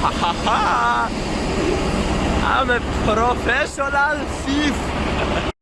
Ha ha ha! I'm a professional thief!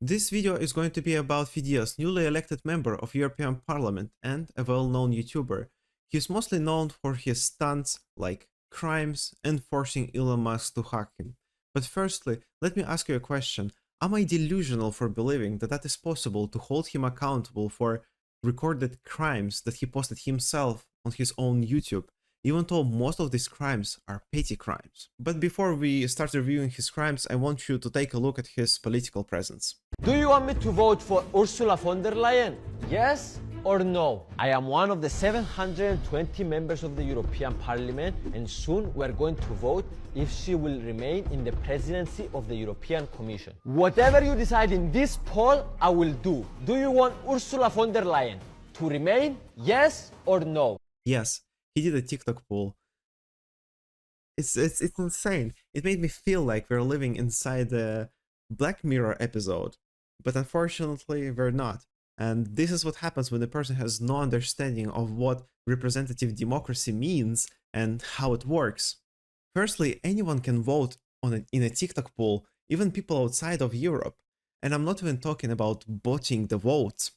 This video is going to be about Fidias, newly elected member of European Parliament and a well-known YouTuber. He's mostly known for his stunts like crimes and forcing Elon Mask to hack him. But firstly, let me ask you a question. Am I delusional for believing that that is possible to hold him accountable for recorded crimes that he posted himself on his own YouTube, even though most of these crimes are petty crimes? But before we start reviewing his crimes, I want you to take a look at his political presence. Do you want me to vote for Ursula von der Leyen? Yes or no? I am one of the 720 members of the European Parliament, and soon we are going to vote if she will remain in the presidency of the European Commission. Whatever you decide in this poll, I will do. Do you want Ursula von der Leyen to remain? Yes or no? Yes, he did a TikTok poll. It's insane. It made me feel like we're living inside a Black Mirror episode, but unfortunately we're not. And this is what happens when a person has no understanding of what representative democracy means and how it works. Firstly, anyone can vote in a TikTok poll, even people outside of Europe. And I'm not even talking about botting the votes.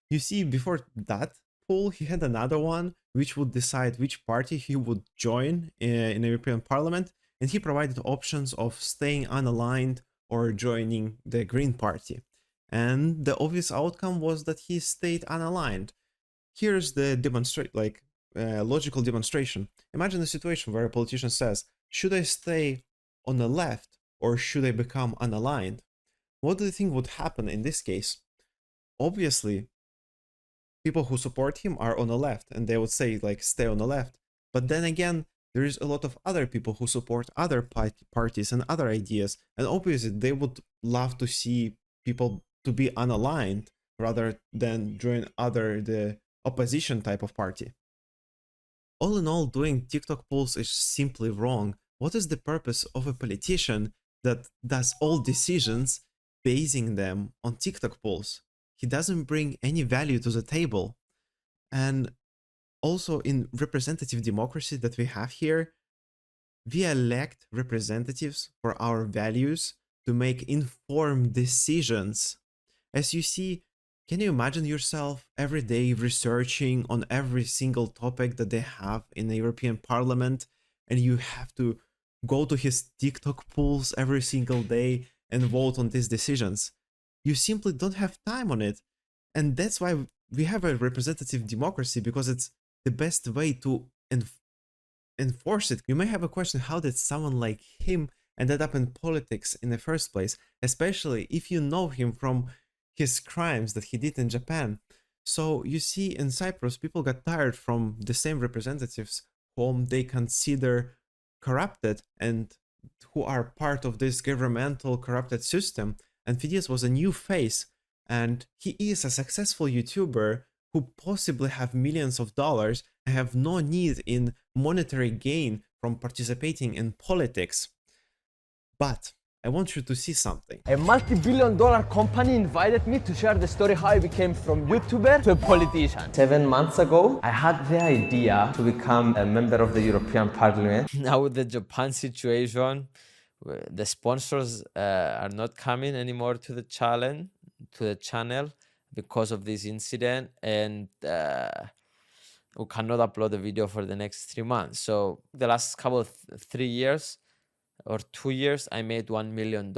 You see, before that poll, he had another one which would decide which party he would join in the European Parliament, and he provided options of staying unaligned or joining the Green Party. And the obvious outcome was that he stayed unaligned. Here's the logical demonstration. Imagine a situation where a politician says, should I stay on the left or should I become unaligned? What do you think would happen in this case? Obviously, people who support him are on the left and they would say like stay on the left. But then again, there is a lot of other people who support other parties and other ideas, and obviously they would love to see people to be unaligned rather than join the opposition type of party. All in all, doing TikTok polls is simply wrong. What is the purpose of a politician that does all decisions basing them on TikTok polls? He doesn't bring any value to the table. And also in representative democracy that we have here, we elect representatives for our values to make informed decisions. As you see, can you imagine yourself every day researching on every single topic that they have in the European Parliament, and you have to go to his TikTok polls every single day and vote on these decisions? You simply don't have time on it. And that's why we have a representative democracy, because it's the best way to enforce it. You may have a question, how did someone like him ended up in politics in the first place, especially if you know him from his crimes that he did in Japan? So you see, in Cyprus, people got tired from the same representatives whom they consider corrupted and who are part of this governmental corrupted system. And Fidias was a new face, and he is a successful YouTuber who possibly have millions of dollars and have no need in monetary gain from participating in politics. But I want you to see something. A multi-billion-dollar company invited me to share the story how I became from YouTuber to a politician. 7 months ago, I had the idea to become a member of the European Parliament. Now with the Japan situation, the sponsors are not coming anymore to the channel because of this incident, and we cannot upload the video for the next 3 months. So the last couple of 3 years or 2 years, I made $1 million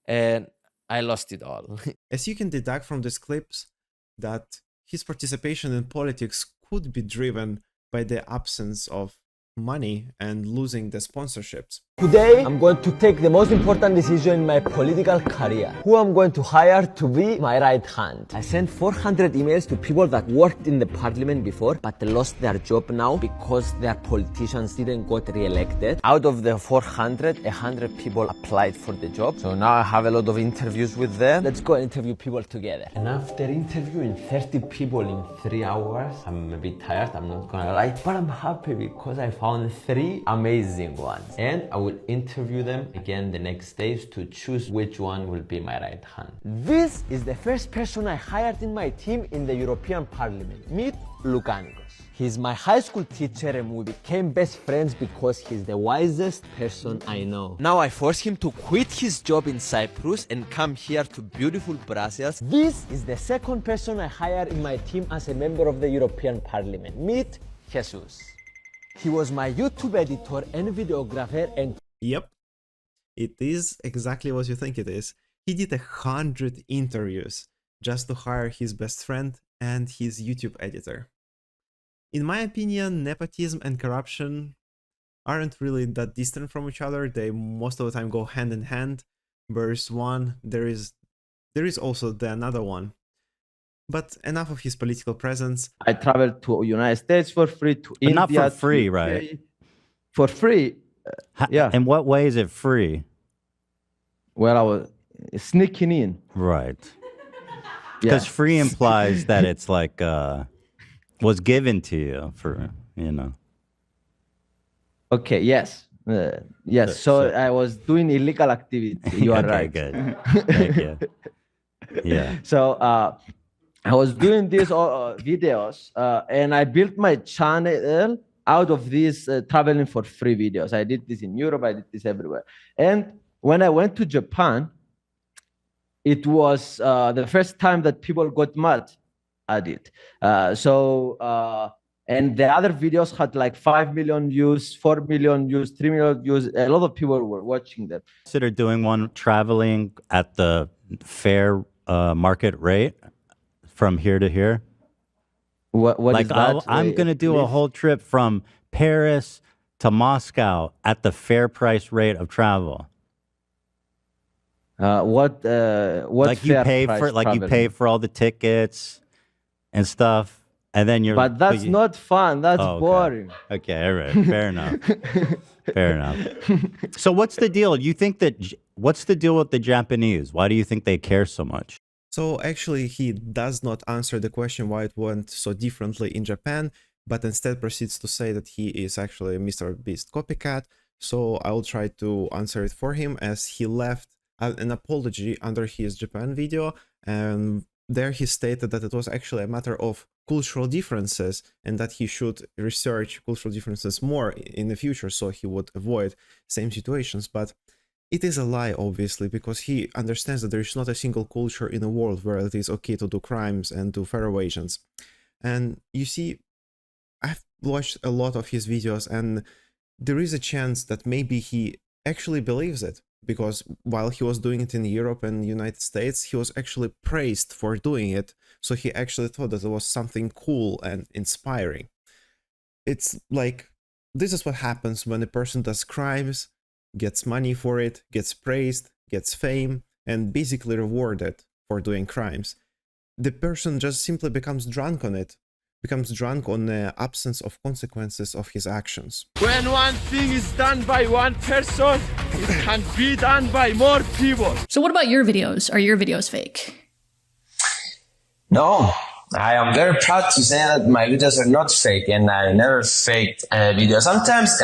and I lost it all. As you can deduct from these clips, that his participation in politics could be driven by the absence of money and losing the sponsorships. Today, I'm going to take the most important decision in my political career. Who I'm going to hire to be my right hand. I sent 400 emails to people that worked in the parliament before, but they lost their job now because their politicians didn't get re-elected. Out of the 400, 100 people applied for the job. So now I have a lot of interviews with them. Let's go interview people together. And after interviewing 30 people in 3 hours, I'm a bit tired, I'm not gonna lie, but I'm happy because I found 3 amazing ones. And I will interview them again the next days to choose which one will be my right hand. This is the first person I hired in my team in the European Parliament. Meet Lukanikos. He's my high school teacher and we became best friends because he's the wisest person I know. Now I force him to quit his job in Cyprus and come here to beautiful Brussels. This is the second person I hire in my team as a member of the European Parliament. Meet Jesus. He was my YouTube editor and videographer and... Yep, it is exactly what you think it is. He did 100 interviews just to hire his best friend and his YouTube editor. In my opinion, nepotism and corruption aren't really that distant from each other. They most of the time go hand in hand. There's one, there is also the another one. But enough of his political presence. I traveled to United States for free, to India. Not for free, right? For free, yeah. In what way is it free? Well, I was sneaking in. Right. Because free implies that it's like was given to you for, you know. Okay, yes. Yes, so I was doing illegal activity. You are Okay, right. good. Thank you. Yeah. So I was doing these videos and I built my channel out of these traveling for free videos. I did this in Europe, I did this everywhere. And when I went to Japan, it was the first time that people got mad at it. And the other videos had like 5 million views, 4 million views, 3 million views. A lot of people were watching them. Consider doing one traveling at the fair market rate from here to here. What like is that? I'm going to do a whole trip from Paris to Moscow at the fair price rate of travel. What like you pay for travel? you pay for all the tickets and stuff, and then you're. But that's not fun. That's boring. Okay, all right, fair enough. Fair enough. So what's the deal? You think what's the deal with the Japanese? Why do you think they care so much? So actually he does not answer the question why it went so differently in Japan, but instead proceeds to say that he is actually a Mr. Beast copycat. So I will try to answer it for him, as he left an apology under his Japan video, and there he stated that it was actually a matter of cultural differences and that he should research cultural differences more in the future so he would avoid same situations. But it is a lie, obviously, because he understands that there is not a single culture in the world where it is okay to do crimes and do fair evasions. And you see, I've watched a lot of his videos, and there is a chance that maybe he actually believes it, because while he was doing it in Europe and the United States, he was actually praised for doing it. So he actually thought that it was something cool and inspiring. It's like, this is what happens when a person does crimes, gets money for it, gets praised, gets fame, and basically rewarded for doing crimes. The person just simply becomes drunk on it, becomes drunk on the absence of consequences of his actions. When one thing is done by one person, it can be done by more people. So what about your videos? Are your videos fake? No, I am very proud to say that my videos are not fake, and I never faked videos. Sometimes,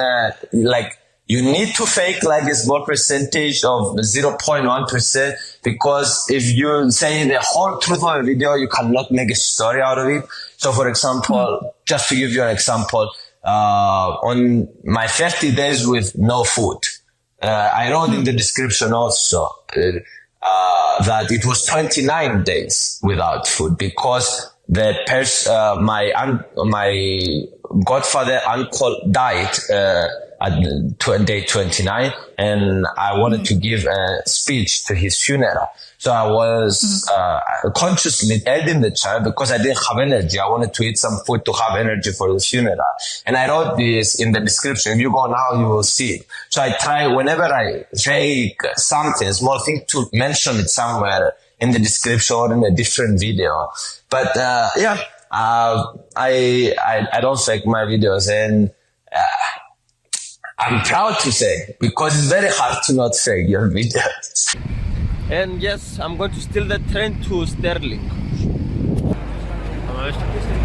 like, you need to fake like a small percentage of 0.1%, because if you say the whole truth of a video, you cannot make a story out of it. So for example, just to give you an example, on my 30 days with no food, I wrote in the description also that it was 29 days without food, because the my godfather uncle died at day 29, and I wanted to give a speech to his funeral. So I was consciously editing the channel because I didn't have energy. I wanted to eat some food to have energy for the funeral. And I wrote this in the description. If you go now, you will see it. So I try, whenever I fake something, small thing, to mention it somewhere in the description or in a different video. But I don't fake my videos, and I'm proud to say, because it's very hard to not fake your videos. And yes, I'm going to steal the train to Sterling.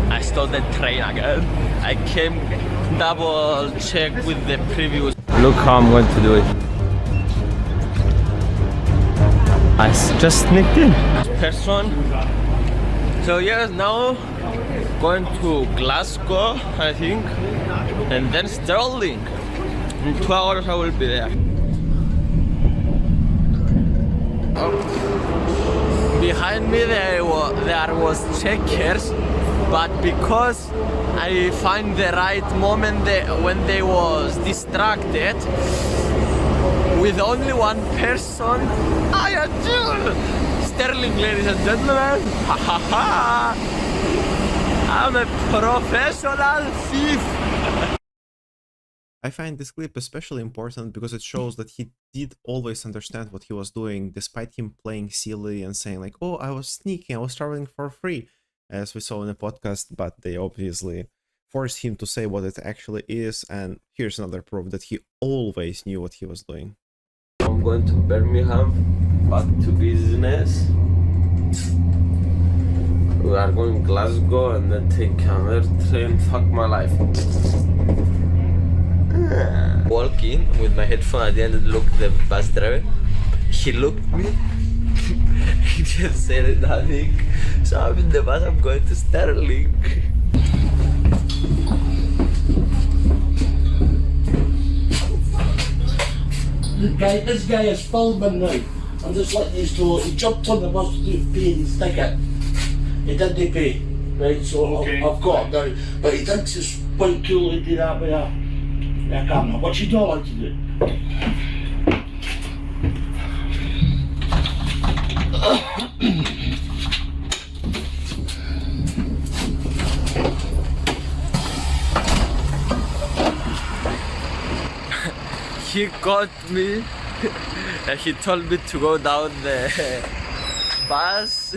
I stole the train again. I came double check with the previous. Look how I'm going to do it. I just sneaked in. Person. So yes, now going to Glasgow, I think, and then Stirling. In 2 hours I will be there. Behind me there was checkers, but because I find the right moment when they was distracted, with only one person, I adore Sterling, ladies and gentlemen. Ha ha ha! I'm a professional thief. I find this clip especially important because it shows that he did always understand what he was doing, despite him playing silly and saying like, oh, I was sneaking, I was traveling for free, as we saw in the podcast, but they obviously forced him to say what it actually is, and here's another proof that he always knew what he was doing. I'm going to Birmingham, back to business. We are going to Glasgow and then take another train. Fuck my life. Walk in with my headphone. I didn't look the bus driver. He looked at me. He just said nothing. So I'm in the bus. I'm going to Stirling. This guy is filming now. I'm just letting you know. He jumped on the bus to pay his ticket. He didn't pay, right? So okay. I've got him now. But he thinks it's quite cool to do that with a camera. What you don't like to do? He caught me and he told me to go down the bus.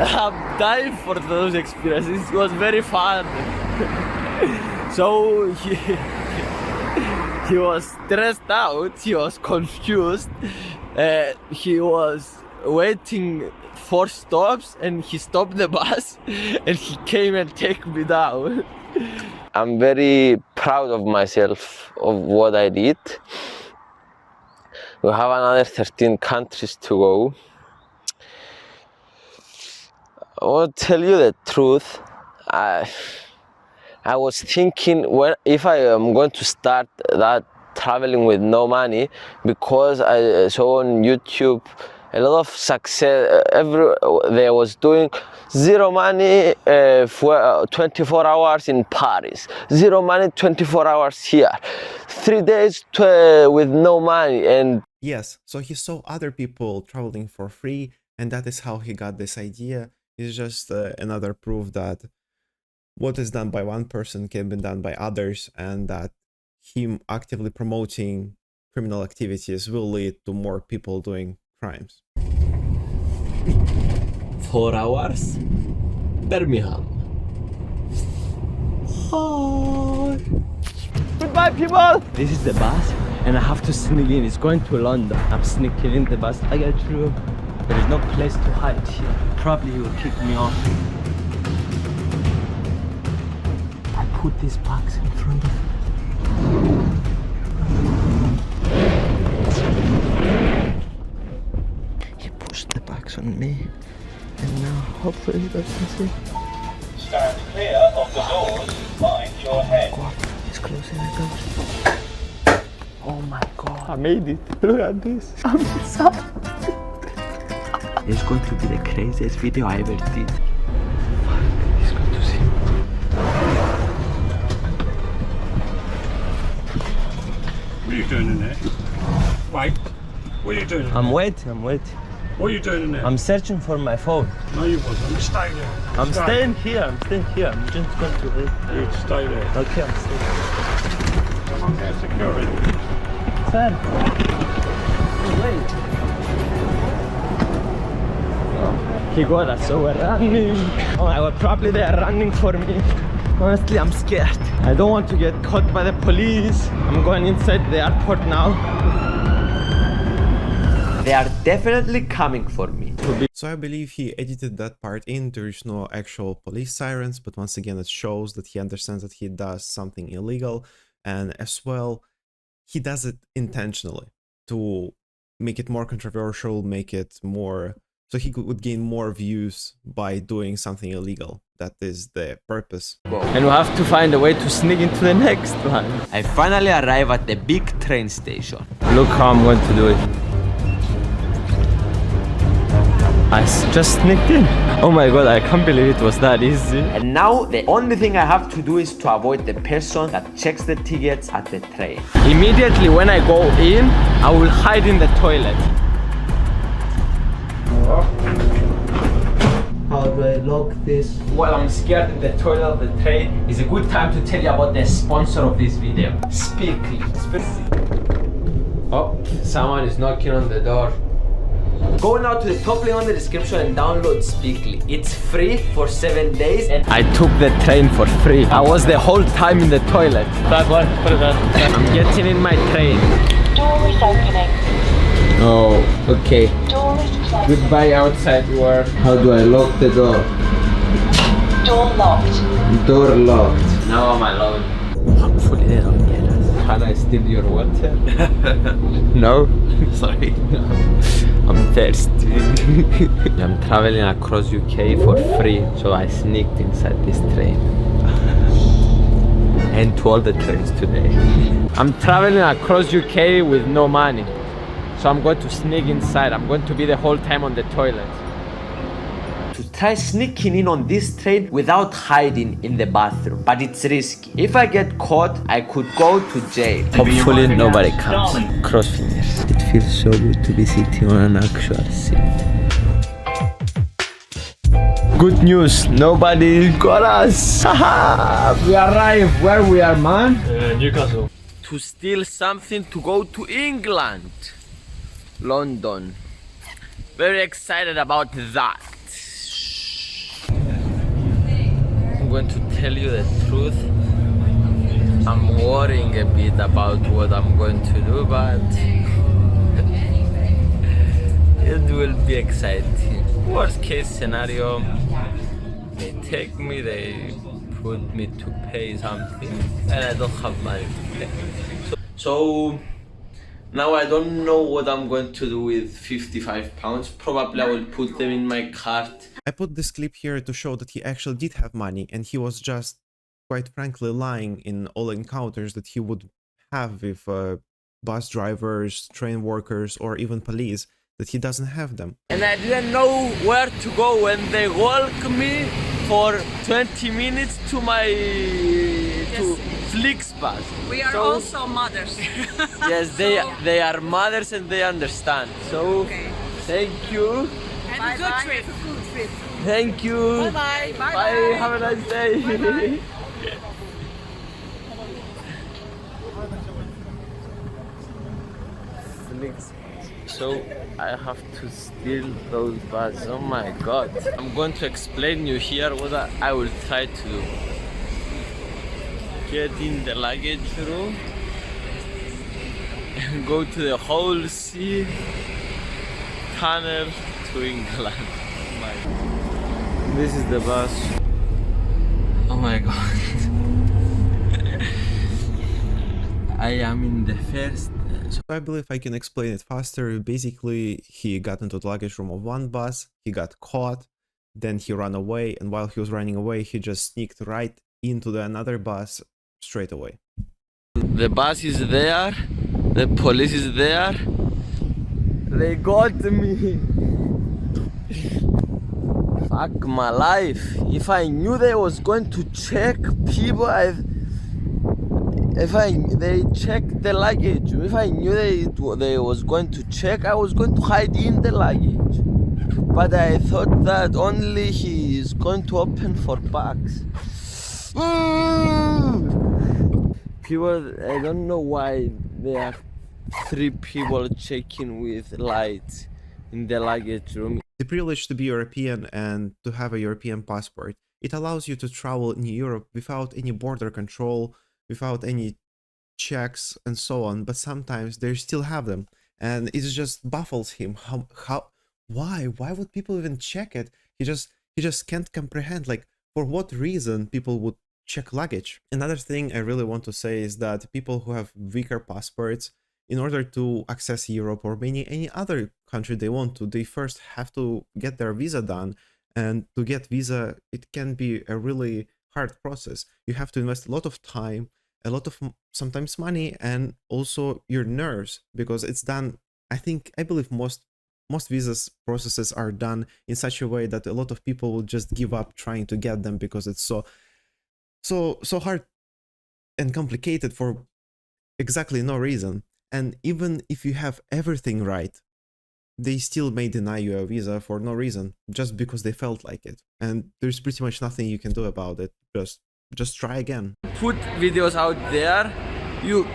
I'm dying for those experiences. It was very fun. So he was stressed out, he was confused, he was waiting 4 stops and he stopped the bus and he came and take me down. I'm very proud of myself, of what I did. We have another 13 countries to go. I will tell you the truth. I was thinking, if I am going to start that traveling with no money, because I saw on YouTube a lot of success. They was doing zero money for 24 hours in Paris, zero money 24 hours here, 3 days with no money. And yes, so he saw other people traveling for free, and that is how he got this idea. It's just another proof that what is done by one person can be done by others, and that him actively promoting criminal activities will lead to more people doing crimes. 4 hours, Birmingham. Hi. Goodbye, people. This is the bus, and I have to sneak in. It's going to London. I'm sneaking in the bus. I get through. There is no place to hide here. Probably he will kick me off. I put these bags in front of me. He pushed the bags on me, and now hopefully he doesn't see. Stand clear of the doors. Mind your head. Oh God, he's closing the doors. Oh my God, I made it. Look at this. I'm inside. It's going to be the craziest video I ever did. He's going to see. What are you doing in there? Wait. What are you doing? I'm waiting. What are you doing in there? I'm searching for my phone. No, you wasn't. Stay there. I'm staying here. I'm just going to wait. You stay there. Okay, I'm staying. Come on, get security. Sir. Wait. He got us, so we're running. Oh my God, probably they are running for me. Honestly, I'm scared. I don't want to get caught by the police. I'm going inside the airport now. They are definitely coming for me. So I believe he edited that part in. There is no actual police sirens, but once again it shows that he understands that he does something illegal, and as well he does it intentionally to make it more controversial, make it more, so he would gain more views by doing something illegal. That is the purpose. And we have to find a way to sneak into the next one. I finally arrive at the big train station. Look how I'm going to do it. I just sneaked in. Oh my god, I can't believe it was that easy. And now the only thing I have to do is to avoid the person that checks the tickets at the train. Immediately when I go in, I will hide in the toilet. How do I lock this? While I'm scared in the toilet of the train, it's a good time to tell you about the sponsor of this video. Speakly. Oh, someone is knocking on the door. Go now to the top link on the description and download Speakly. It's free for 7 days and I took the train for free. I was the whole time in the toilet. I'm getting in my train. Door is opening. Oh, okay. Door is closed. Goodbye outside world. How do I lock the door? Door locked. Door locked. Now I'm alone. I'm fully there on the Can I steal your water? No? Sorry. No. I'm thirsty. I'm traveling across UK for free, so I sneaked inside this train. And to all the trains today. I'm traveling across UK with no money. So I'm going to sneak inside. I'm going to be the whole time on the toilet. To try sneaking in on this train without hiding in the bathroom, but it's risky. If I get caught, I could go to jail. Hopefully nobody comes. Cross fingers. It feels so good to be sitting on an actual seat. Good news, nobody got us. We arrived where we are, man. Newcastle. To steal something to go to England. London. Very excited about that. I'm going to tell you the truth. I'm worrying a bit about what I'm going to do, but it will be exciting. Worst case scenario, they take me, they put me to pay something, and I don't have money to pay. So now I don't know what I'm going to do with £55. Probably I will put them in my cart. I put this clip here to show that he actually did have money, and he was just, quite frankly, lying in all encounters that he would have with bus drivers, train workers, or even police, that he doesn't have them. And I didn't know where to go when they walked me for 20 minutes to my to Flixbus. We are also mothers. Yes, they are mothers and they understand. So thank you. And good trip. Thank you. Bye. Bye. Have a nice day. So I have to steal those bags. Oh my god. I'm going to explain you here what I will try to do. Get in the luggage room and go to the whole sea tunnel to England. Oh my god. This is the bus. Oh my god. I am in the first. So I believe I can explain it faster. Basically, he got into the luggage room of one bus, he got caught, then he ran away, and while he was running away, he just sneaked right into another bus straight away. The bus is there, the police is there. They got me. Fuck my life. If I knew they was going to check people, they checked the luggage. If I knew they was going to check, I was going to hide in the luggage. But I thought that only he is going to open for bags. People, I don't know why there are 3 people checking with lights in the luggage room. The privilege to be European and to have a European passport, it allows you to travel in Europe without any border control, without any checks and so on, but sometimes they still have them, and it just baffles him. Why would people even check it? He just can't comprehend, like, for what reason people would check luggage. Another thing I really want to say is that people who have weaker passports, in order to access Europe or any other country they want to, they first have to get their visa done. And to get visa, it can be a really hard process. You have to invest a lot of time, a lot of sometimes money, and also your nerves, because it's done, I believe most visas processes are done in such a way that a lot of people will just give up trying to get them because it's so hard and complicated for exactly no reason. And even if you have everything right, they still may deny you a visa for no reason, just because they felt like it. And there's pretty much nothing you can do about it. Just try again. Put videos out there, you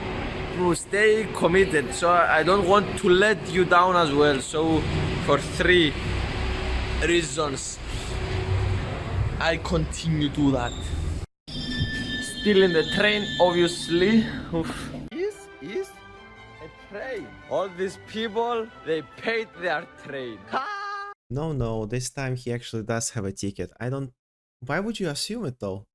stay committed. So I don't want to let you down as well. So for 3 reasons, I continue to do that. Still in the train, obviously. Oof. Is a train. All these people, they paid their train. No, this time he actually does have a ticket. Why would you assume it though?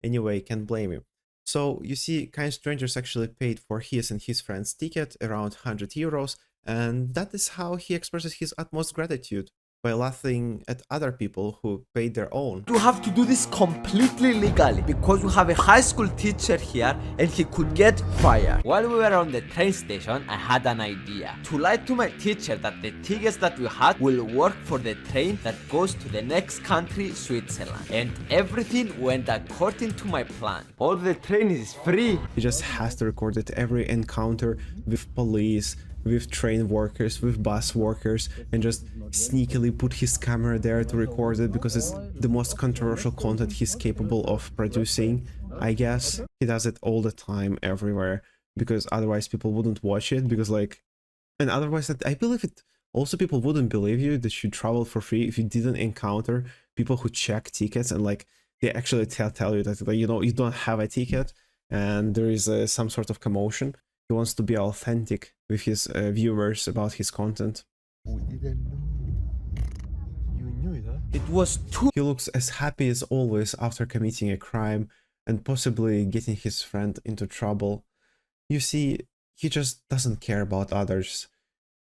Anyway, can't blame you. So you see, Kind Strangers actually paid for his and his friend's ticket, around 100 euros, and that is how he expresses his utmost gratitude, by laughing at other people who paid their own. You have to do this completely legally because we have a high school teacher here and he could get fired. While we were on the train station, I had an idea to lie to my teacher that the tickets that we had will work for the train that goes to the next country, Switzerland. And everything went according to my plan. All the train is free. He just has to record it every encounter with police, with train workers, with bus workers, and just sneakily put his camera there to record it because it's the most controversial content he's capable of producing, I guess. He does it all the time, everywhere, because otherwise people wouldn't watch it, because and otherwise I believe it also people wouldn't believe you that you travel for free if you didn't encounter people who check tickets and they actually tell you that you don't have a ticket and there is some sort of commotion. He wants to be authentic with his viewers about his content. It was too. He looks as happy as always after committing a crime and possibly getting his friend into trouble. You see, he just doesn't care about others.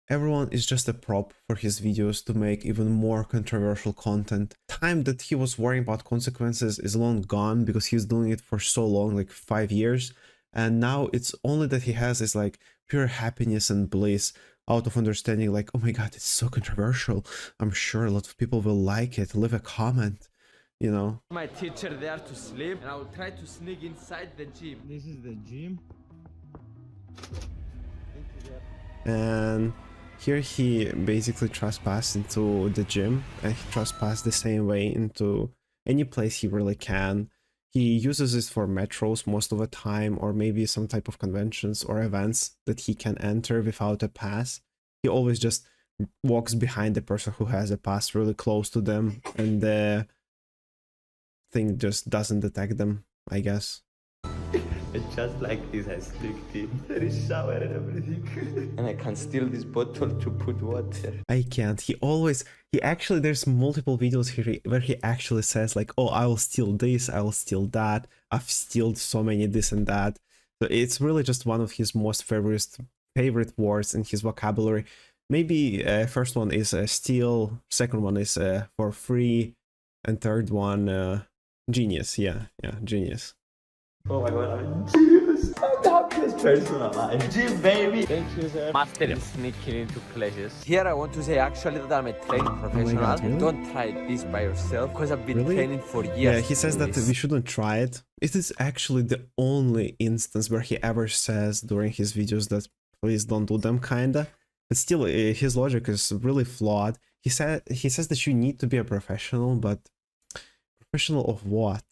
Everyone is just a prop for his videos to make even more controversial content. Time that he was worrying about consequences is long gone because he's doing it for so long, like 5 years. And now it's only that he has is pure happiness and bliss out of understanding oh my god, it's so controversial. I'm sure a lot of people will like it. Leave a comment, My teacher there to sleep and I will try to sneak inside the gym. This is the gym. And here he basically trespassed into the gym, and he trespassed the same way into any place he really can. He uses it for metros most of the time, or maybe some type of conventions or events that he can enter without a pass. He always just walks behind the person who has a pass really close to them, and the thing just doesn't detect them, I guess. It's just like this, I sneaked in. There is shower and everything. And I can steal this bottle to put water. I can't. There's multiple videos here where he actually says oh, I will steal this, I will steal that. I've stealed so many this and that. So it's really just one of his most favorite words in his vocabulary. Maybe first one is steal, second one is for free, and third one genius. Yeah, genius. Oh my god, I'm genius. I'm the happiest person alive. Gym, baby. Thank you, sir. Master in sneaking into places. Here I want to say actually that I'm a training professional. God, really? Don't try this by yourself because I've been Really? training for years. Yeah, he says that we shouldn't try it. It is actually the only instance where he ever says during his videos that please don't do them, kinda. But still, his logic is really flawed. He says that you need to be a professional, but professional of what?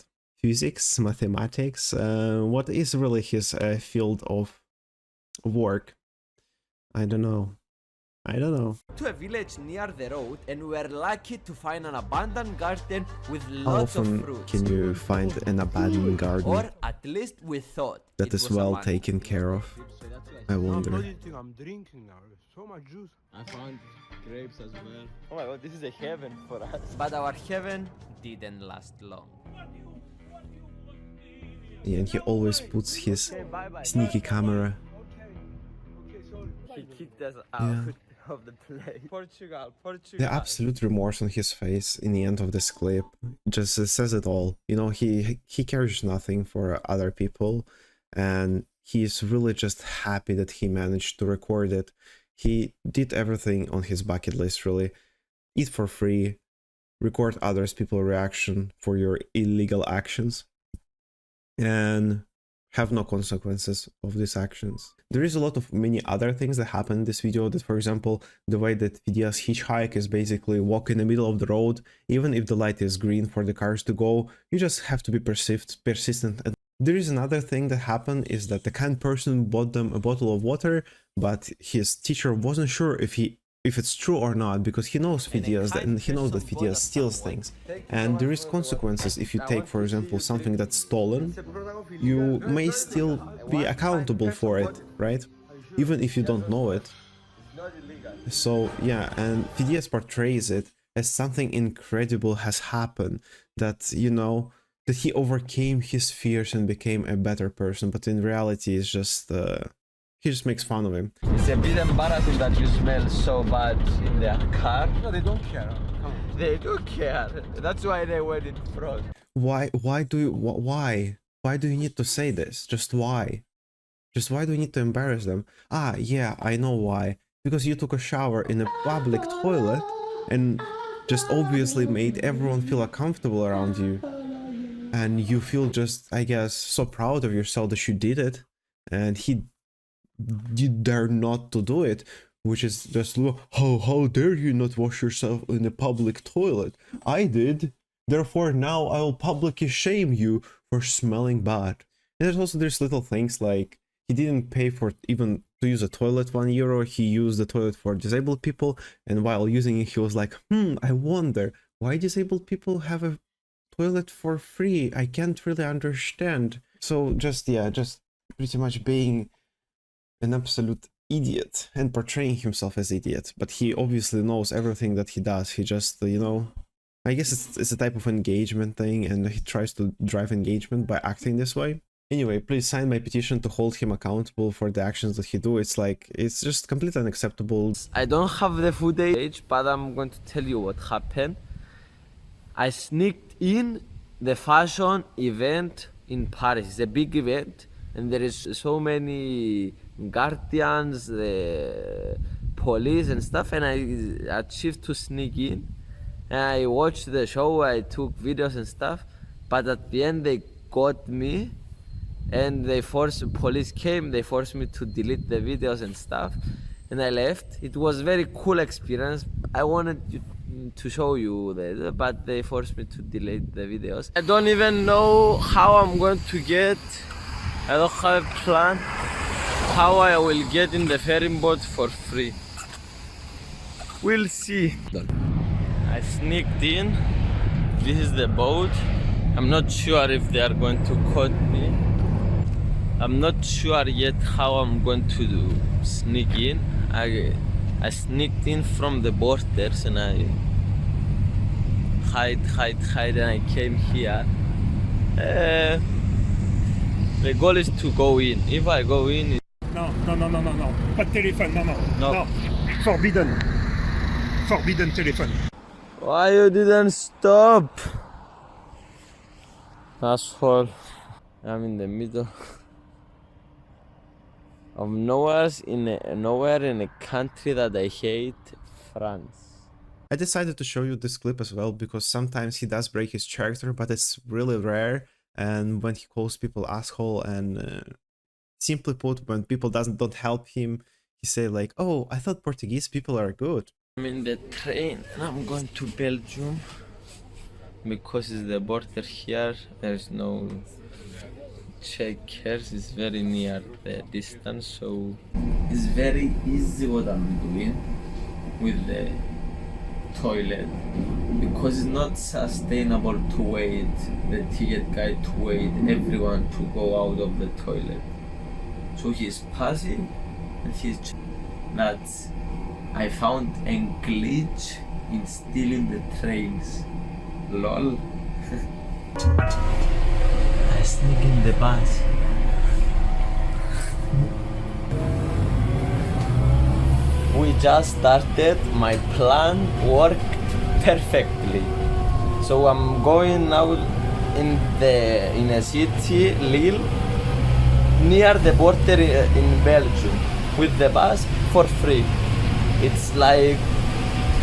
Physics, mathematics? What is really his field of work? I don't know. To a village near the road, and we were lucky to find an abandoned garden with How lots of often fruits. can you find an abandoned garden Or at least we thought that it is was well abandoned. taken care of? I wonder. I'm drinking now. So much juice. I found grapes as well. Oh my god, this is a heaven for us. But our heaven didn't last long. Yeah, and he always puts his sneaky camera He kicked us out of the play. Portugal. The absolute remorse on his face in the end of this clip just says it all. You know, he cares nothing for other people, and he's really just happy that he managed to record it. He did everything on his bucket list, really. Eat for free, record others people's reaction for your illegal actions, and have no consequences of these actions. There is a lot of many other things that happen in this video, that for example, the way that Fidias hitchhike is basically walk in the middle of the road, even if the light is green for the cars to go, you just have to be persistent. And there is another thing that happened, is that the kind person bought them a bottle of water, but his teacher wasn't sure if it's true or not, because he knows Fidias, and he knows that Fidias steals things. And there is consequences if you take, for example, something that's stolen. You may still be accountable for it, right? Even if you don't know it. So yeah, and Fidias portrays it as something incredible has happened, that, you know, that he overcame his fears and became a better person, but in reality it's just he just makes fun of him. It's a bit embarrassing that you smell so bad in their car. No, they don't care. Come on. They do care. That's why they went in front. Why do you need to say this? Just why? Just why do you need to embarrass them? Ah, yeah, I know why. Because you took a shower in a public toilet and just obviously made everyone feel uncomfortable around you. And you feel just, I guess, so proud of yourself that you did it. And you dare not to do it, which is just, how dare you not wash yourself in a public toilet? I did, therefore now I will publicly shame you for smelling bad. And there's little things like, he didn't pay for even to use a toilet €1. He used the toilet for disabled people, and while using it he was like, I wonder why disabled people have a toilet for free. I can't really understand. So just pretty much being an absolute idiot and portraying himself as idiot, but he obviously knows everything that he does. He just, you know, I guess it's a type of engagement thing, and he tries to drive engagement by acting this way. Anyway, please sign my petition to hold him accountable for the actions that he do. It's like, it's just completely unacceptable. I don't have the footage, but I'm going to tell you what happened. I sneaked in the fashion event in Paris. It's a big event, and there is so many guardians, the police and stuff, and I achieved to sneak in. And I watched the show, I took videos and stuff, but at the end they got me, and police came, they forced me to delete the videos and stuff, and I left. It was very cool experience. I wanted to show you that, but they forced me to delete the videos. I don't even know how I'm going to get, I don't have a plan how I will get in the ferry boat for free. We'll see. I sneaked in. This is the boat. I'm not sure if they are going to cut me. I'm not sure yet how I'm going to sneak in. I sneaked in from the borders and I hide and I came here. The goal is to go in. If I go in... No. Pas de téléphone, no. Forbidden téléphone. Why you didn't stop? Asshole. I'm in the middle of nowhere in a country that I hate, France. I decided to show you this clip as well because sometimes he does break his character, but it's really rare. And when he calls people asshole, and simply put, when people don't help him, he say like, oh, I thought Portuguese people are good. I'm in the train and I'm going to Belgium because it's the border here. There's no checkers, it's very near the distance, so it's very easy what I'm doing with the toilet, because it's not sustainable to wait the ticket guy to wait everyone to go out of the toilet. So he's passing and he's that I found a glitch in stealing the trains. Lol. I sneak in the bus. We just started. My plan worked perfectly. So I'm going now in a city, Lille, near the border in Belgium, with the bus for free. It's like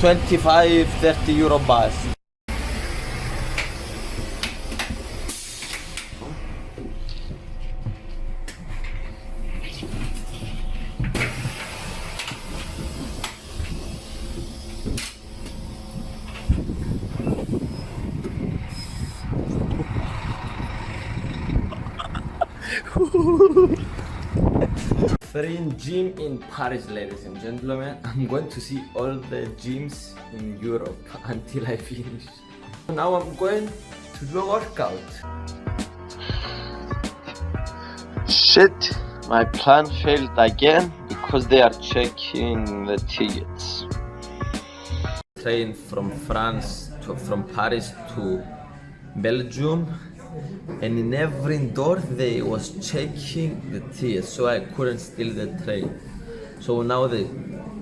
25-30 euro bus. Free gym in Paris, ladies and gentlemen. I'm going to see all the gyms in Europe until I finish. Now I'm going to do a workout. Shit, my plan failed again because they are checking the tickets. Train from from Paris to Belgium. And in every door they was checking the tickets, so I couldn't steal the train. So now the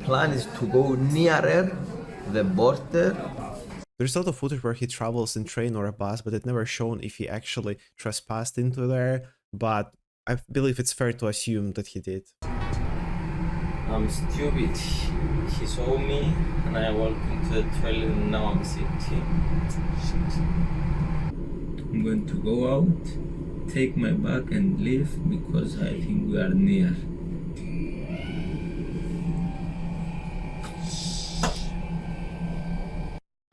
plan is to go nearer the border. There's a lot of footage where he travels in train or a bus, but it never shown if he actually trespassed into there. But I believe it's fair to assume that he did. I'm stupid. He saw me and I walked into the toilet and now I'm sitting. Shit. I'm going to go out, take my bag and leave because I think we are near.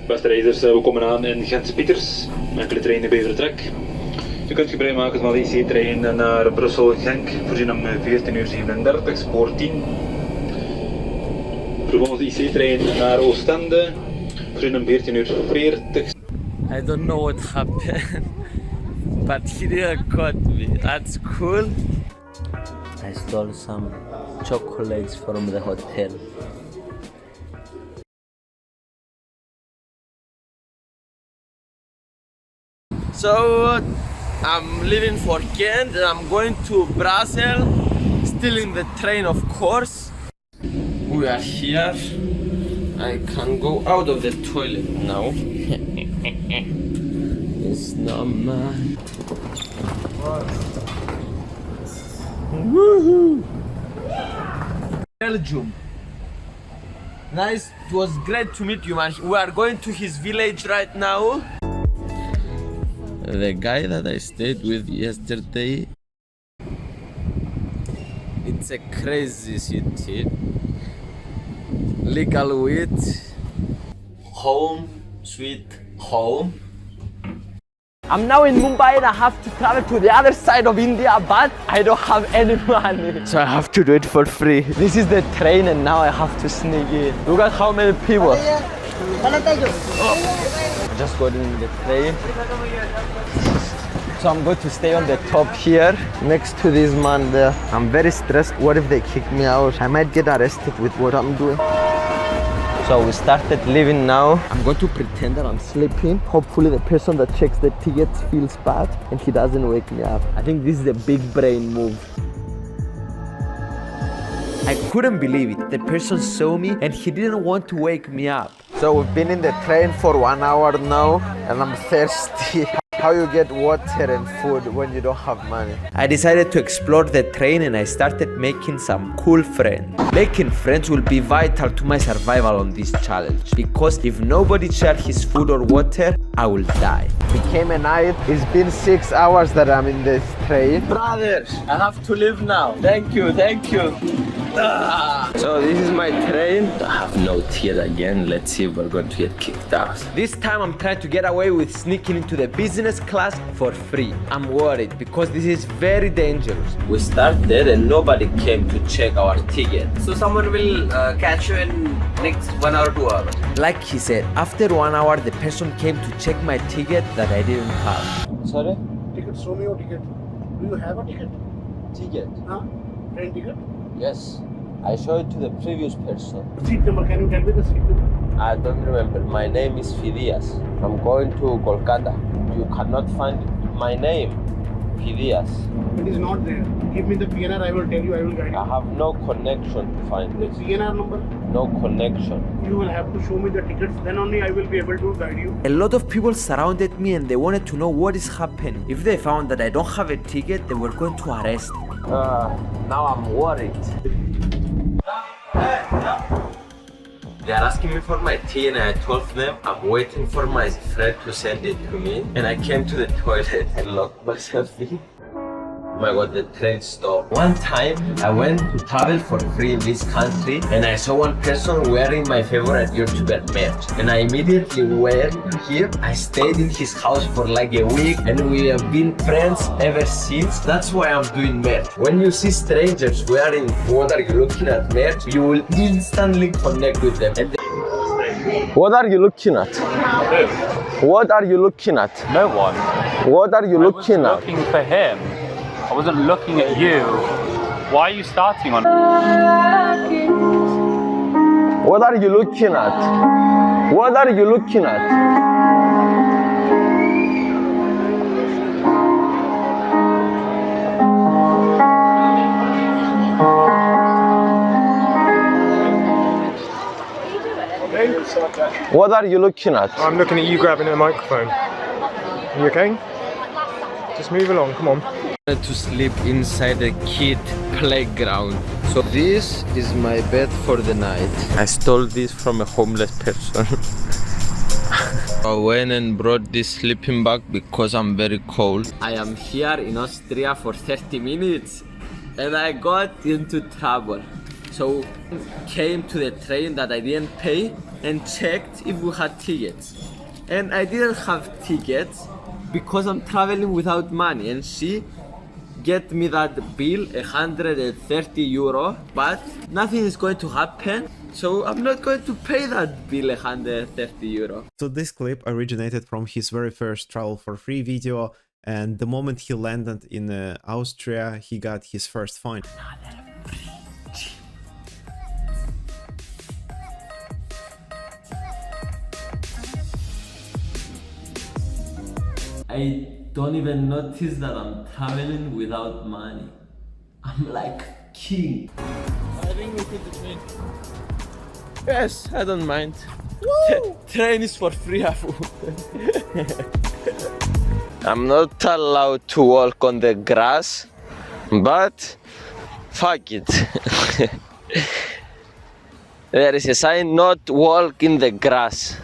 Beste reizigers, we komen aan in Gent-Pieters. Enkele treinen bij vertrek. U kunt gebruik maken van de IC-trein naar Brussel-Genk, voorzien om 14:37, spoor 10. Vervolgens de IC-trein naar Oostende, voorzien om 14:40. I don't know what happened, but he didn't caught me. That's cool. I stole some chocolates from the hotel. So I'm leaving for Ghent and I'm going to Brussels, still in the train of course. We are here. I can go out of the toilet now. It's not mine. Woohoo! Belgium. Nice. It was great to meet you, man. We are going to his village right now. The guy that I stayed with yesterday. It's a crazy city. Legal weed. Home, sweet home. I'm now in Mumbai and I have to travel to the other side of India, but I don't have any money. So I have to do it for free. This is the train and now I have to sneak in. Look at how many people. Oh. I just got in the train. So I'm going to stay on the top here, next to this man there. I'm very stressed. What if they kick me out? I might get arrested with what I'm doing. So we started leaving now. I'm going to pretend that I'm sleeping. Hopefully the person that checks the tickets feels bad and he doesn't wake me up. I think this is a big brain move. I couldn't believe it. The person saw me and he didn't want to wake me up. So we've been in the train for 1 hour now and I'm thirsty. How you get water and food when you don't have money. I decided to explore the train and I started making some cool friends. Making friends will be vital to my survival on this challenge because if nobody shares his food or water, I will die. Became a night. It's been 6 hours that I'm in this train. Brother, I have to leave now. Thank you, thank you. So this is my train. I have no ticket again. Let's see if we're going to get kicked out. This time I'm trying to get away with sneaking into the business class for free. I'm worried because this is very dangerous. We started and nobody came to check our ticket. So someone will catch you in next 1 hour, 2 hours. Like he said, after 1 hour the person came to check my ticket that I didn't have. Sorry? Ticket, show me your ticket. Do you have a ticket? Ticket? Huh? Train ticket? Yes. I showed it to the previous person. Seat number, can you tell me the seat number? I don't remember. My name is Fidias. I'm going to Kolkata. You cannot find my name. Fidias. It is not there. Give me the PNR, I will tell you, I will guide you. I have no connection to find The this. PNR number, No connection. you will have to show me the tickets, then only I will be able to guide you. A lot of people surrounded me and they wanted to know what is happening. If they found that I don't have a ticket, they were going to arrest me. Now I'm worried. They are asking me for my tea and I told them I'm waiting for my friend to send it to me, and I came to the toilet and locked myself in. Oh my god, the train stopped. One time I went to travel for free in this country and I saw one person wearing my favorite YouTuber merch, and I immediately went to him. I stayed in his house for like a week and we have been friends ever since. That's why I'm doing merch. When you see strangers wearing What Are You Looking At merch, you will instantly connect with them. And what are you looking at? What are you looking at? No one. What are you looking at? Looking for him. I wasn't looking at you. Why are you starting on? What are you looking at? What are you looking at? What are you looking at? I'm looking at you grabbing a microphone. Are you okay? Just move along, come on. To sleep inside a kid playground. So this is my bed for the night. I stole this from a homeless person. I went and brought this sleeping bag because I'm very cold. I am here in Austria for 30 minutes and I got into trouble. So came to the train that I didn't pay and checked if we had tickets. And I didn't have tickets because I'm traveling without money, and she get me that bill, 130 euro, but nothing is going to happen, so I'm not going to pay that bill, 130 euro. So this clip originated from his very first travel for free video, and the moment he landed in Austria, he got his first fine. I don't even notice that I'm traveling without money. I'm like king. I think we could train. Yes, I don't mind. Train is for free. I'm not allowed to walk on the grass, but fuck it. There is a sign, not walk in the grass,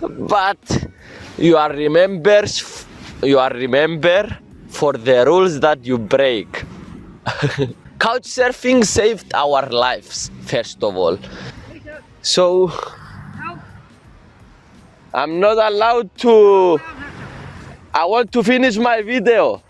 but you are remember for the rules that you break. Couchsurfing saved our lives, first of all. So I'm not allowed to. I want to finish my video.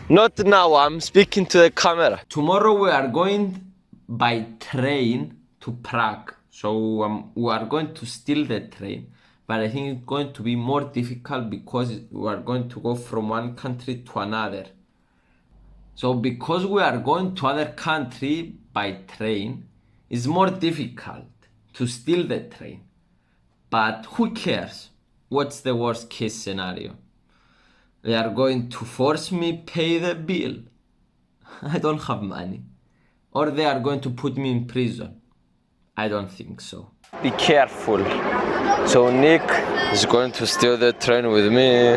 Not now, I'm speaking to the camera. Tomorrow we are going by train to Prague. So we are going to steal the train. But I think it's going to be more difficult because we are going to go from one country to another. So because we are going to other country by train, it's more difficult to steal the train. But who cares? What's the worst case scenario? They are going to force me pay the bill. I don't have money. Or they are going to put me in prison. I don't think so. Be careful. So Nick is going to steal the train with me.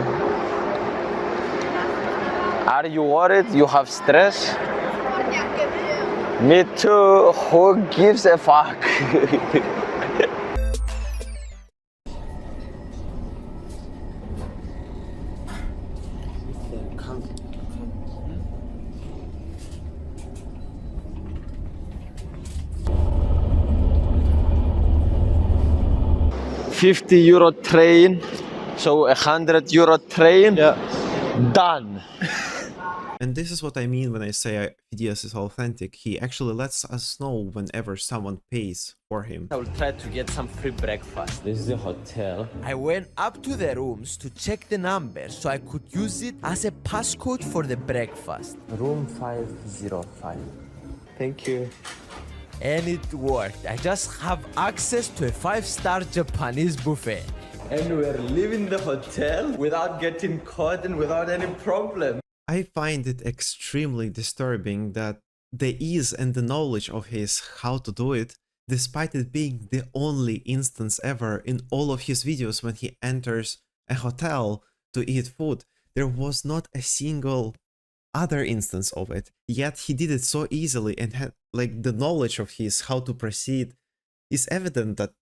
Are you worried? You have stress? Me too. Who gives a fuck? €50 train, so €100 train, done. And this is what I mean when I say Fidias is authentic. He actually lets us know whenever someone pays for him. I will try to get some free breakfast. This is the hotel. I went up to the rooms to check the numbers so I could use it as a passcode for the breakfast. Room 505. Thank you. And it worked. I just have access to a 5-star Japanese buffet. And we're leaving the hotel without getting caught and without any problem. I find it extremely disturbing that the ease and the knowledge of his how to do it, despite it being the only instance ever in all of his videos when he enters a hotel to eat food, there was not a single other instance of it, yet he did it so easily and had like the knowledge of his how to proceed is evident that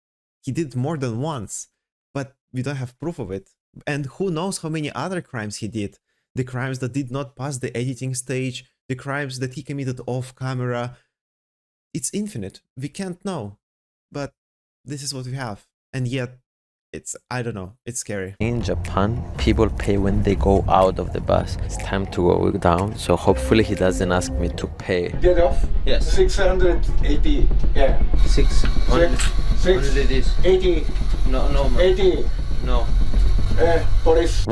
he did more than once, but we don't have proof of it. And who knows how many other crimes he did, the crimes that did not pass the editing stage, the crimes that he committed off camera. It's infinite, we can't know, but this is what we have, and yet it's, I don't know, it's scary. In Japan, people pay when they go out of the bus. It's time to go down, so hopefully he doesn't ask me to pay. Get off? Yes. 680. Yeah. Only this. 80. No. 80. No. Police.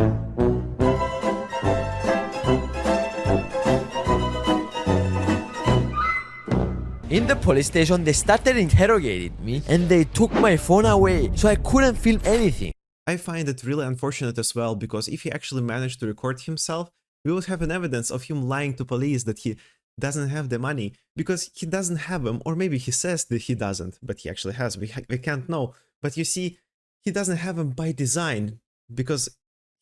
In the police station, they started interrogating me and they took my phone away, so I couldn't film anything. I find it really unfortunate as well, because if he actually managed to record himself, we would have an evidence of him lying to police that he doesn't have the money, because he doesn't have them, or maybe he says that he doesn't, but he actually has, we can't know. But you see, he doesn't have them by design, because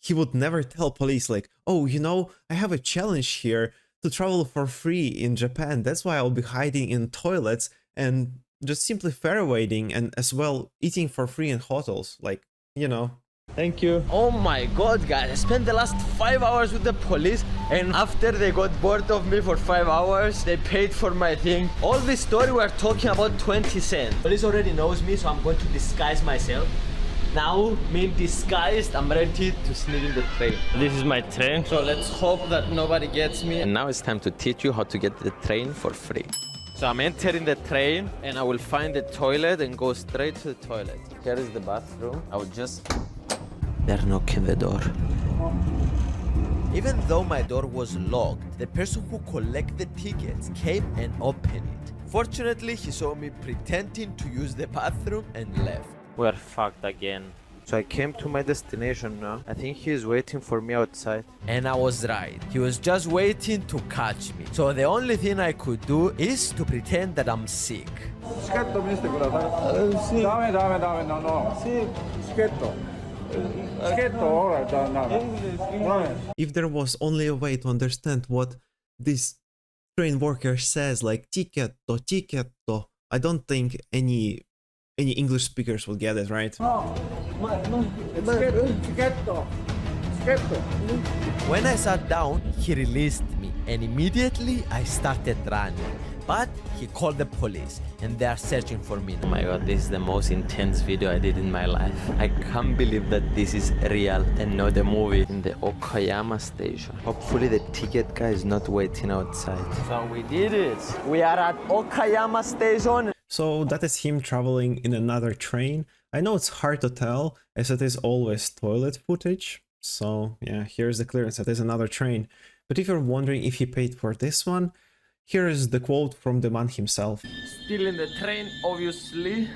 he would never tell police like, oh, you know, I have a challenge here to travel for free in Japan, that's why I'll be hiding in toilets and just simply fair waiting, and as well eating for free in hotels, like, you know. Thank you. Oh my god, guys, I spent the last 5 hours with the police, and after they got bored of me for 5 hours, they paid for my thing. All this story we're talking about 20 cents. Police already knows me, so I'm going to disguise myself. Now, being disguised, I'm ready to sneak in the train. This is my train, so let's hope that nobody gets me. And now it's time to teach you how to get the train for free. So I'm entering the train and I will find the toilet and go straight to the toilet. Here is the bathroom. I will just... They're knocking the door. Even though my door was locked, the person who collected the tickets came and opened it. Fortunately, he saw me pretending to use the bathroom and left. We're fucked again. So I came to my destination now. I think he's waiting for me outside. And I was right. He was just waiting to catch me. So the only thing I could do is to pretend that I'm sick. If there was only a way to understand what this train worker says, like ticketo, I don't think any English speakers will get it, right? When I sat down, he released me, and immediately I started running. But he called the police, and they are searching for me. Oh my god, this is the most intense video I did in my life. I can't believe that this is real and not a movie. In the Okayama station. Hopefully the ticket guy is not waiting outside. So we did it. We are at Okayama station. So that is him traveling in another train. I know it's hard to tell, as it is always toilet footage. So yeah, here's the clearance, that is another train. But if you're wondering if he paid for this one, here is the quote from the man himself. Still in the train, obviously.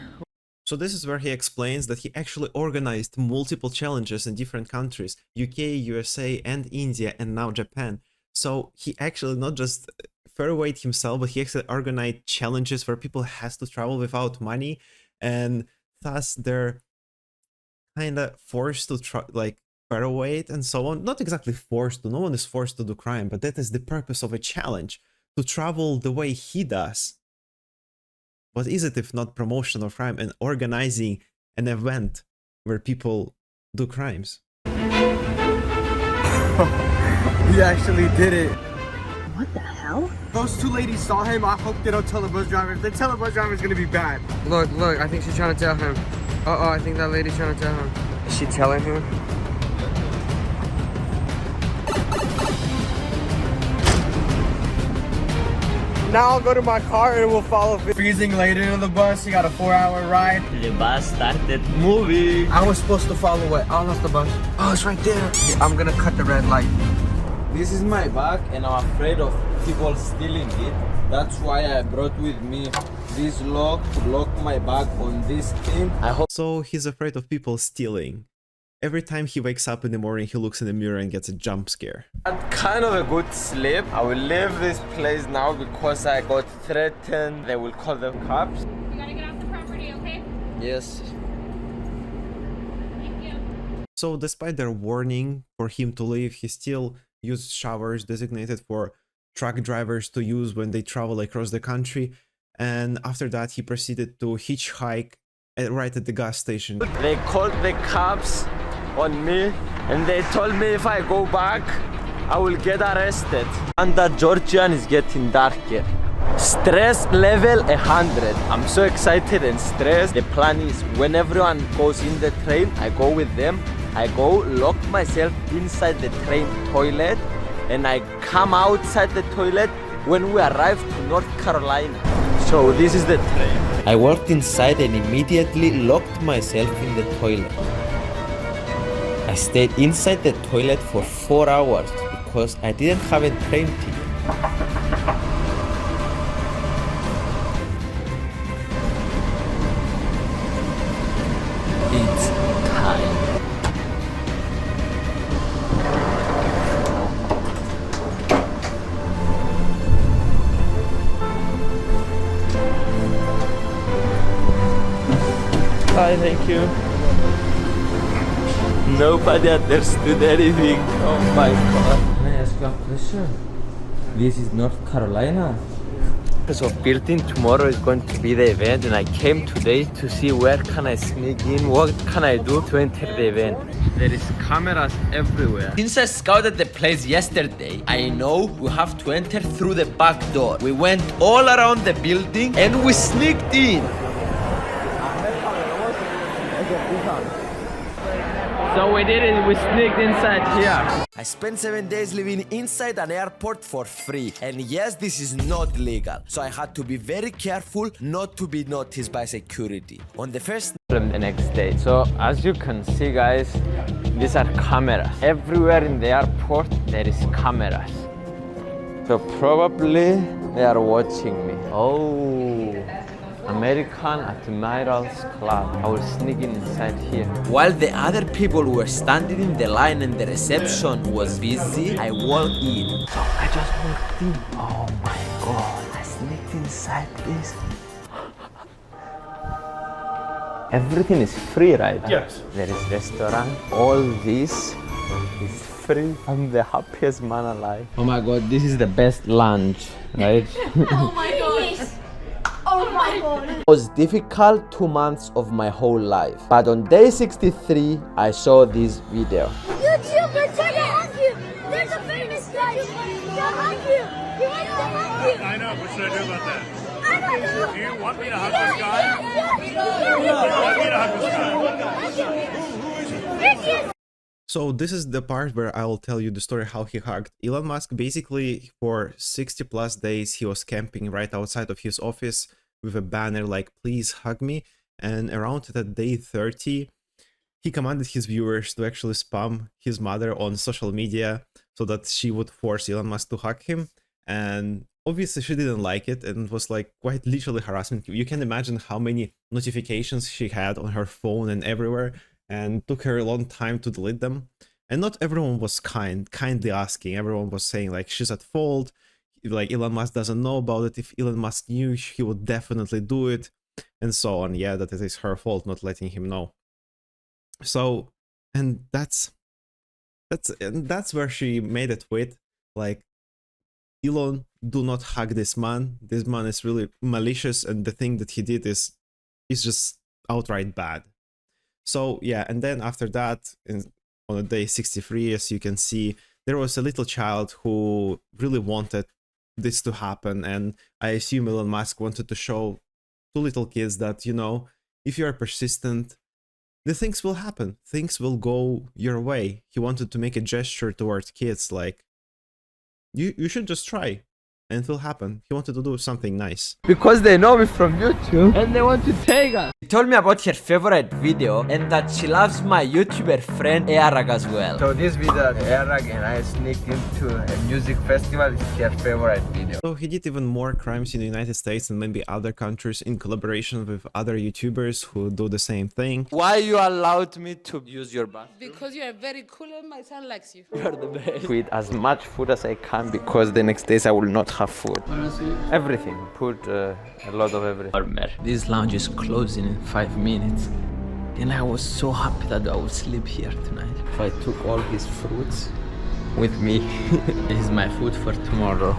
So this is where he explains that he actually organized multiple challenges in different countries, UK, USA, and India, and now Japan. So he actually not just fairweight himself, but he actually organized challenges where people has to travel without money, and thus they're kind of forced to fairweight and so on. Not exactly forced to, no one is forced to do crime, but that is the purpose of a challenge, to travel the way he does. What is it if not promotion of crime and organizing an event where people do crimes? He actually did it. What the hell? Those two ladies saw him. I hope they don't tell the bus driver. If they tell the bus driver, it's gonna be bad. Look, I think she's trying to tell him. I think that lady's trying to tell him. Is she telling him? Now I'll go to my car and we'll follow. Freezing later in the bus. He got a 4-hour ride. The bus started moving. I was supposed to follow it. Oh, that's the bus. Oh, it's right there. I'm gonna cut the red light. This is my bag and I'm afraid of people stealing it. That's why I brought with me this lock to lock my bag on this thing. So he's afraid of people stealing. Every time he wakes up in the morning, he looks in the mirror and gets a jump scare. Kind of a good sleep. I will leave this place now because I got threatened. They will call the cops. You gotta get off the property, okay? Yes. Thank you. So despite their warning for him to leave, he still used showers designated for truck drivers to use when they travel across the country. And after that, he proceeded to hitchhike right at the gas station. They called the cops on me and they told me if I go back, I will get arrested. And that Georgian is getting darker. Stress level 100. I'm so excited and stressed. The plan is when everyone goes in the train, I go with them. I go lock myself inside the train toilet and I come outside the toilet when we arrive to North Carolina. So this is the train. I walked inside and immediately locked myself in the toilet. I stayed inside the toilet for 4 hours because I didn't have a train ticket. It's time. Hi, thank you. Nobody understood anything. Oh my god. Can I ask you a question? This is North Carolina. So building tomorrow is going to be the event and I came today to see where can I sneak in, what can I do to enter the event. There is cameras everywhere. Since I scouted the place yesterday, I know we have to enter through the back door. We went all around the building and we sneaked in. So we did it, we sneaked inside here. I spent 7 days living inside an airport for free. And yes, this is not legal. So I had to be very careful not to be noticed by security. On the first and the next day. So as you can see guys, these are cameras. Everywhere in the airport there is cameras. So probably they are watching me. Oh. American Admirals Club. I was sneaking inside here. While the other people were standing in the line and the reception was busy, I walked in. So I just walked in. Oh my god, I sneaked inside this. Everything is free, right? Yes. There is restaurant. All this is free. I'm the happiest man alive. Oh my god, this is the best lunch, right? Oh my god. Oh my god. It was difficult 2 months of my whole life. But on day 63, I saw this video. YouTube, they're trying to hug you. There's a famous guy. They'll hug you. He wants to hug you. I know. What should I do about that? I don't know. Do you want me to hug this guy? Yes. You want me to hug this guy? So this is the part where I will tell you the story how he hugged Elon Musk. Basically, for 60 plus days, he was camping right outside of his office with a banner like, please hug me. And around that day 30, he commanded his viewers to actually spam his mother on social media so that she would force Elon Musk to hug him. And obviously she didn't like it and it was like quite literally harassment. You can imagine how many notifications she had on her phone and everywhere, and took her a long time to delete them. And not everyone was kindly asking. Everyone was saying like she's at fault, like Elon Musk doesn't know about it. If Elon Musk knew, he would definitely do it, and so on. Yeah, that it is her fault not letting him know. So, and that's where she made a tweet like, Elon, do not hug this man. This man is really malicious, and the thing that he did is just outright bad. So yeah, and then after that, on day 63, as you can see, there was a little child who really wanted this to happen, and I assume Elon Musk wanted to show to little kids that, you know, if you are persistent, the things will happen. Things will go your way. He wanted to make a gesture towards kids like, you should just try. and it will happen. He wanted to do something nice. Because they know me from YouTube and they want to take us. She told me about her favorite video and that she loves my YouTuber friend Erag as well. So this video, Erag and I sneaked into a music festival, is her favorite video. So he did even more crimes in the United States and maybe other countries in collaboration with other YouTubers who do the same thing. Why you allowed me to use your bathroom? Because you are very cool and my son likes you. You're the best. To eat as much food as I can because the next days I will not have food. Everything. Put a lot of everything. This lounge is closing in 5 minutes. And I was so happy that I would sleep here tonight. If I took all his fruits with me, this is my food for tomorrow.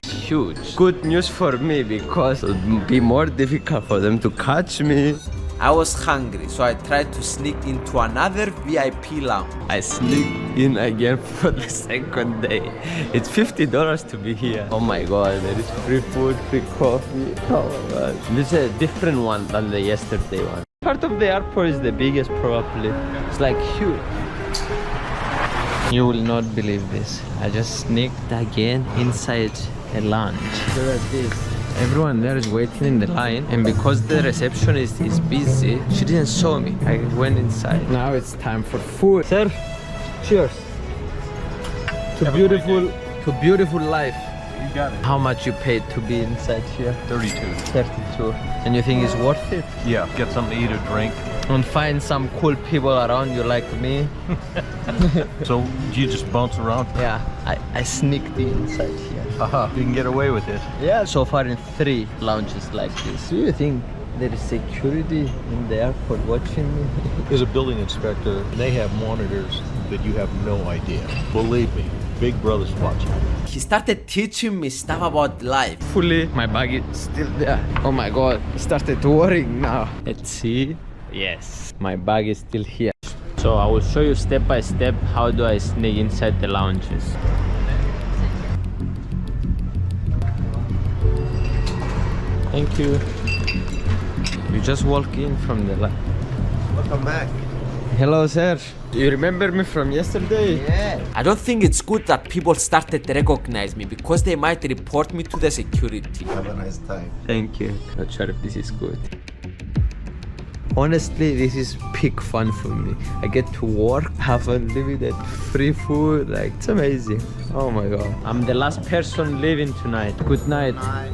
Huge. Good news for me because it would be more difficult for them to catch me. I was hungry, so I tried to sneak into another VIP lounge. I sneaked in again for the second day. It's $50 to be here. Oh my god, there is free food, free coffee. Oh my god. This is a different one than the yesterday one. Part of the airport is the biggest probably. It's like huge. You will not believe this. I just sneaked again inside a lounge. Look at this. Everyone there is waiting in the line, and because the receptionist is busy, she didn't show me. I went inside. Now it's time for food. Sir, cheers. To beautiful life. You got it. How much you paid to be inside here? 32. 32. And you think it's worth it? Yeah, get something to eat or drink. And find some cool people around you like me. So you just bounce around? Yeah, I sneaked inside here. Haha, you can get away with it. Yeah, so far in 3 lounges like this. Do you think there is security in the airport watching me? As a building inspector, they have monitors that you have no idea. Believe me, Big Brother's watching. He started teaching me stuff about life. Fully, my bag is still there. Oh my god, it started worrying now. Let's see. Yes, my bag is still here. So I will show you step by step how do I sneak inside the lounges. Thank you. You just walk in from the line. Welcome back. Hello, sir. You remember me from yesterday? Yeah. I don't think it's good that people started to recognize me because they might report me to the security. Have a nice time. Thank you. Not sure if this is good. Honestly, this is peak fun for me. I get to work, have unlimited free food. Like, it's amazing. Oh my god. I'm the last person leaving tonight. Good night. Bye.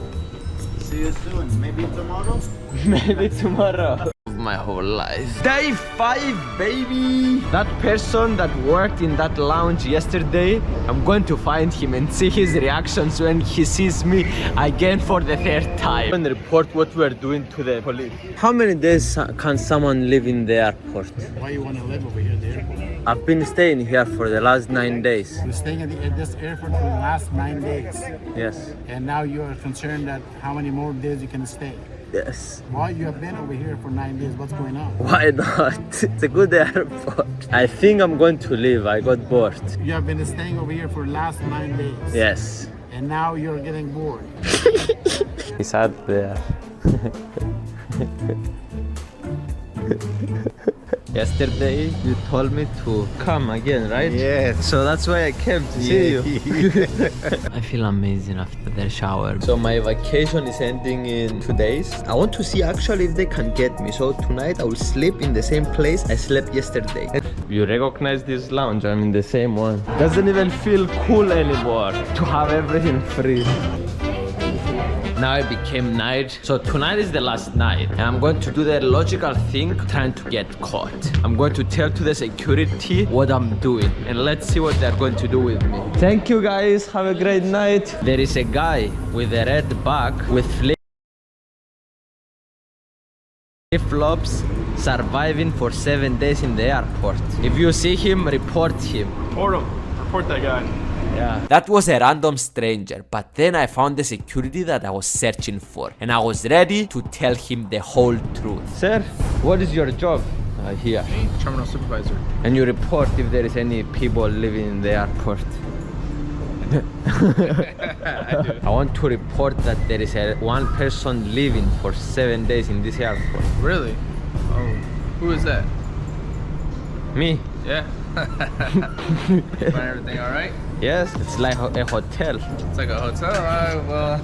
See you soon. Maybe tomorrow? Maybe tomorrow. My whole life. Day 5, baby! That person that worked in that lounge yesterday, I'm going to find him and see his reactions when he sees me again for the 3rd time. And report what we're doing to the police. How many days can someone live in the airport? Why you want to live over here at the airport? I've been staying here for the last 9 days. You're staying at this airport for the last 9 days. Yes. And now you are concerned that how many more days you can stay. Yes. Why you have been over here for 9 days? What's going on? Why not? It's a good airport. I think I'm going to leave. I got bored. You have been staying over here for the last 9 days. Yes. And now you're getting bored. He sat there. Yesterday you told me to come again, right? Yes. So that's why I came to see you. I feel amazing after the shower. So my vacation is ending in 2 days. I want to see actually if they can get me. So tonight I will sleep in the same place I slept yesterday. You recognize this lounge? I'm in the same one. Doesn't even feel cool anymore to have everything free. Now it became night, so tonight is the last night and I'm going to do the logical thing, trying to get caught. I'm going to tell to the security what I'm doing and let's see what they're going to do with me. Thank you guys, have a great night. There is a guy with a red bag with flip-flops surviving for 7 days in the airport. If you see him, report him. Report him. Report that guy. Yeah. That was a random stranger, but then I found the security that I was searching for and I was ready to tell him the whole truth. Sir, what is your job here? Terminal supervisor. And you report if there is any people living in the airport. I do. I want to report that there is one person living for 7 days in this airport. Really? Oh, who is that? Me. Yeah. Find everything all right? Yes, it's like a hotel. It's like a hotel. Well,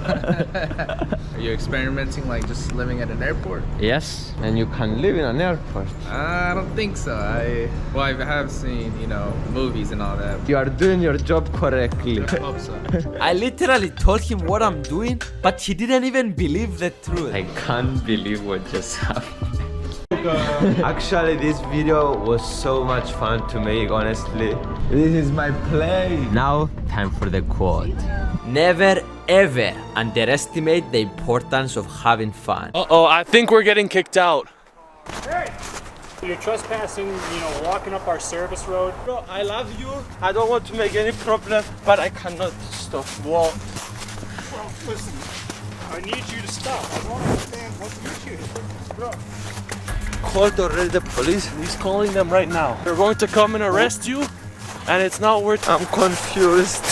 are you experimenting like just living at an airport? Yes, and you can live in an airport. I don't think so. I have seen, you know, movies and all that. You are doing your job correctly. I hope so. I literally told him what I'm doing, but he didn't even believe the truth. I can't believe what just happened. Actually, this video was so much fun to make, honestly. This is my play. Now, time for the quote. Never ever underestimate the importance of having fun. Uh-oh, I think we're getting kicked out. Hey! You're trespassing, you know, walking up our service road. Bro, I love you. I don't want to make any problem, but I cannot stop. Well, listen, I need you to stop. I don't understand what's the issue. Bro. Called already the police. He's calling them right now. They're going to come and arrest you, and it's not worth it. I'm confused.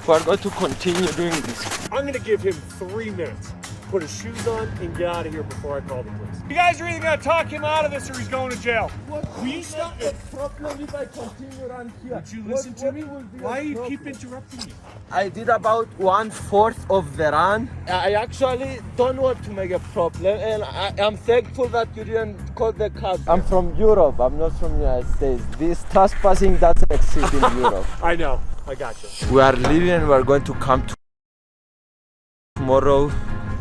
We're going to continue doing this. I'm going to give him 3 minutes. Put his shoes on and get out of here before I call the police. You guys are either going to talk him out of this or he's going to jail. What? Will you stop the problem if I continue around here? Would you listen to me? Why do you keep interrupting me? I did about 1/4 of the run. I actually don't want to make a problem, and I'm thankful that you didn't call the cops. I'm from Europe. I'm not from the United States. This trespassing doesn't exist in Europe. I know. I got you. We are leaving and we're going to come tomorrow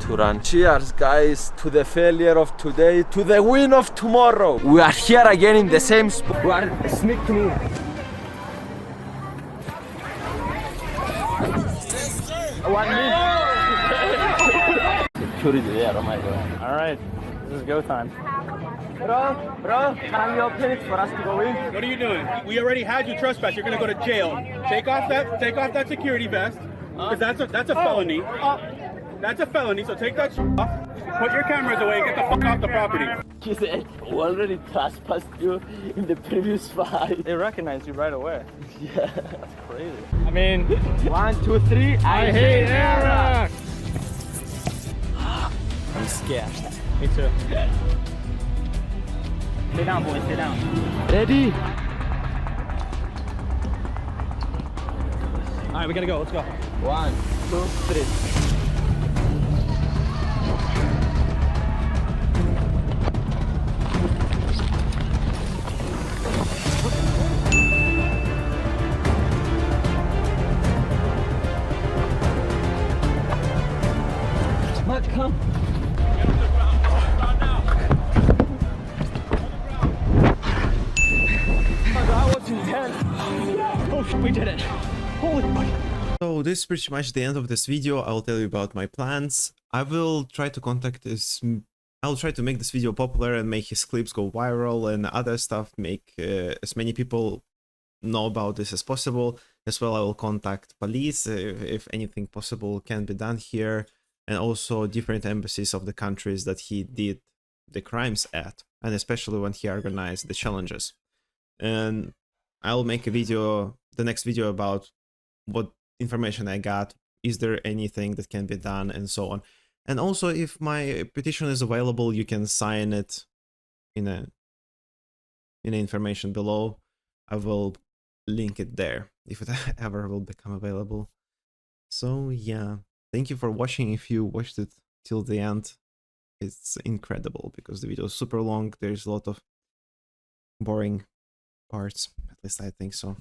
to run. Cheers, guys, to the failure of today, to the win of tomorrow. We are here again in the same spot. We are sneaking in. Security there, oh my god. Alright, this is go time. Bro, can you open it for us to go in? What are you doing? We already had you trespass. You're gonna go to jail. Take off that security vest, because that's a felony. That's a felony. So take that off. Put your cameras away and get the fuck off the property. He said, we already trespassed you in the previous fight. They recognize you right away. Yeah, that's crazy. I mean, 1, 2, 3. I hate Eric! I'm scared. Me too. Sit down, boys, sit down. Ready? Alright, we gotta go, let's go. 1, 2, 3. Matt, come. That was intense. Oh, we did it. Holy fuck. So this is pretty much the end of this video. I'll tell you about my plans. I will try to I'll try to make this video popular and make his clips go viral and other stuff, make as many people know about this as possible. As well, I will contact police if anything possible can be done here, and also different embassies of the countries that he did the crimes at, and especially when he organized the challenges. And I'll make a video, the next video, about what information I got, is there anything that can be done, and so on. And also, if my petition is available, you can sign it in the information below. I will link it there if it ever will become available. So yeah, thank you for watching. If you watched it till the end, it's incredible because the video is super long. There's a lot of boring parts, at least I think so.